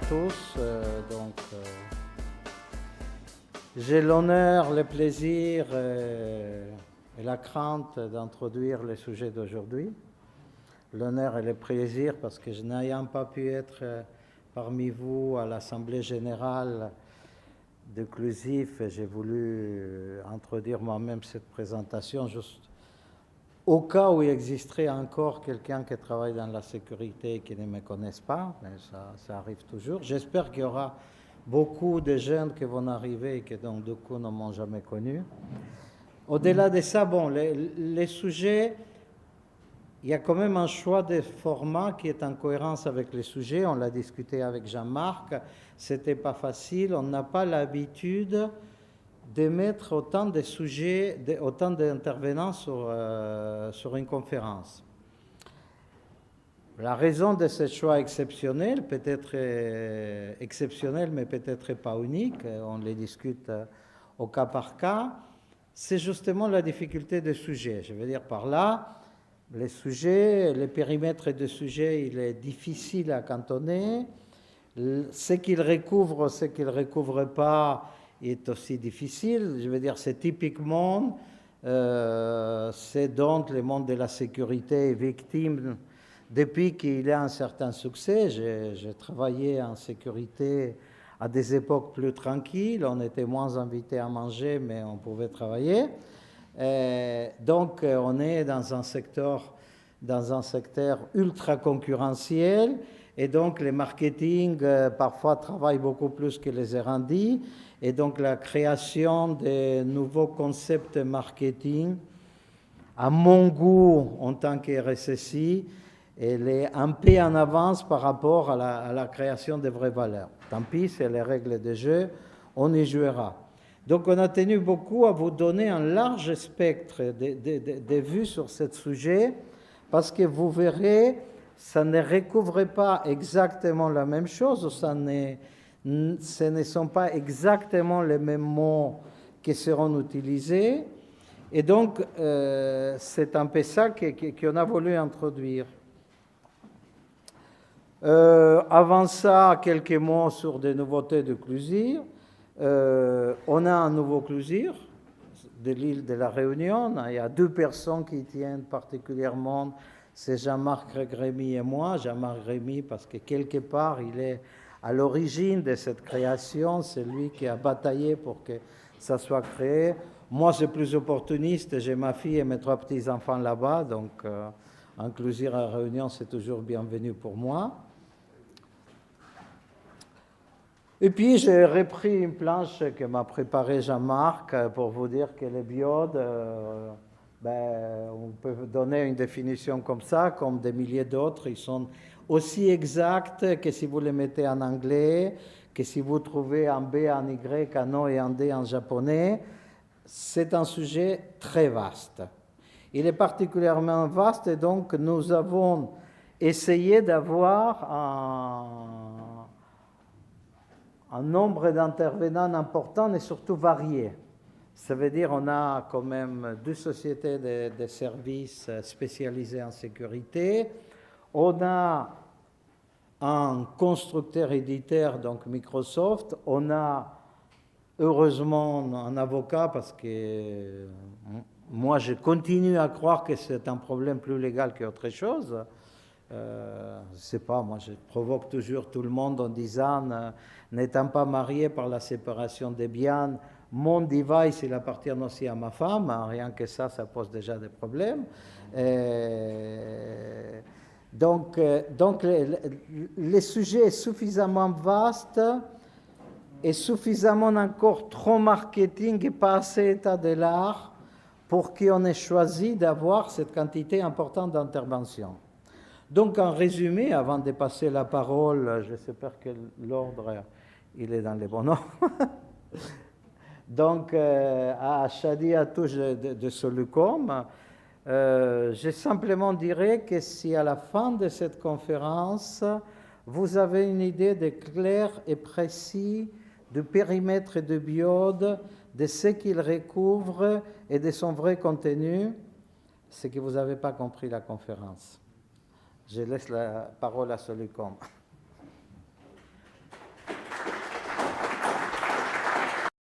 tous. J'ai l'honneur, le plaisir et la crainte d'introduire le sujet d'aujourd'hui. L'honneur et le plaisir parce que je n'ayant pas pu être parmi vous à l'Assemblée générale de Clusif, j'ai voulu introduire moi-même cette présentation juste au cas où il existerait encore quelqu'un qui travaille dans la sécurité et qui ne me connaisse pas, mais ça arrive toujours. J'espère qu'il y aura beaucoup de jeunes qui vont arriver et qui donc du coup ne m'ont jamais connu. Au-delà de ça, bon, les sujets, il y a quand même un choix de format qui est en cohérence avec les sujets. On l'a discuté avec Jean-Marc, c'était pas facile, on n'a pas l'habitude de mettre autant de sujets, autant d'intervenants sur une conférence. La raison de ce choix exceptionnel, peut-être exceptionnel, mais peut-être pas unique, on les discute au cas par cas, c'est justement la difficulté des sujets. Je veux dire par là, les sujets, le périmètre des sujets, il est difficile à cantonner. Ce qu'ils recouvrent, ce qu'ils ne recouvrent pas, est aussi difficile. Je veux dire, c'est typiquement ce dont le monde de la sécurité est victime depuis qu'il y a un certain succès. J'ai travaillé en sécurité à des époques plus tranquilles. On était moins invités à manger, mais on pouvait travailler. Donc, on est dans un secteur ultra concurrentiel. Et donc, les marketing, parfois, travaillent beaucoup plus que les R&D. Et donc, la création de nouveaux concepts marketing, à mon goût, en tant que RSSI, elle est un peu en avance par rapport à la création de vraies valeurs. Tant pis, c'est les règles du jeu, on y jouera. Donc, on a tenu beaucoup à vous donner un large spectre de vues sur ce sujet, parce que vous verrez, ça ne recouvre pas exactement la même chose, ce ne sont pas exactement les mêmes mots qui seront utilisés. Et donc, c'est un peu ça qu'on a voulu introduire. Avant ça, quelques mots sur des nouveautés de Clusir. On a un nouveau Clusir de l'île de la Réunion. Il y a deux personnes qui tiennent particulièrement, c'est Jean-Marc Rémy et moi. Jean-Marc Rémy parce que quelque part, il est à l'origine de cette création. C'est lui qui a bataillé pour que ça soit créé. Moi, c'est plus opportuniste. J'ai ma fille et mes 3 petits-enfants là-bas. Donc, un Clusir à Réunion, c'est toujours bienvenu pour moi. Et puis, j'ai repris une planche que m'a préparée Jean-Marc pour vous dire que les biodes, on peut donner une définition comme ça, comme des milliers d'autres. Ils sont aussi exacts que si vous les mettez en anglais, que si vous trouvez un B en Y, un O et un D en japonais. C'est un sujet très vaste. Il est particulièrement vaste et donc nous avons essayé d'avoir un nombre d'intervenants important et surtout variés. Ça veut dire qu'on a quand même 2 sociétés de services spécialisées en sécurité. On a un constructeur-éditeur, donc Microsoft. On a heureusement un avocat parce que moi je continue à croire que c'est un problème plus légal qu'autre chose. Je ne sais pas, moi je provoque toujours tout le monde en disant n'étant pas marié par la séparation des biens, mon device il appartient aussi à ma femme, rien que ça pose déjà des problèmes. Donc le sujet est suffisamment vaste et suffisamment encore trop marketing et pas assez état de l'art pour qu'on ait choisi d'avoir cette quantité importante d'interventions. Donc, en résumé, avant de passer la parole, j'espère que l'ordre, il est dans les bons ordres. Donc, à Chadi Atouche de Solucom, je simplement dirais que si à la fin de cette conférence, vous avez une idée de clair et précis du périmètre de Biode, de ce qu'il recouvre et de son vrai contenu, c'est que vous n'avez pas compris la conférence. Je laisse la parole à Solucom.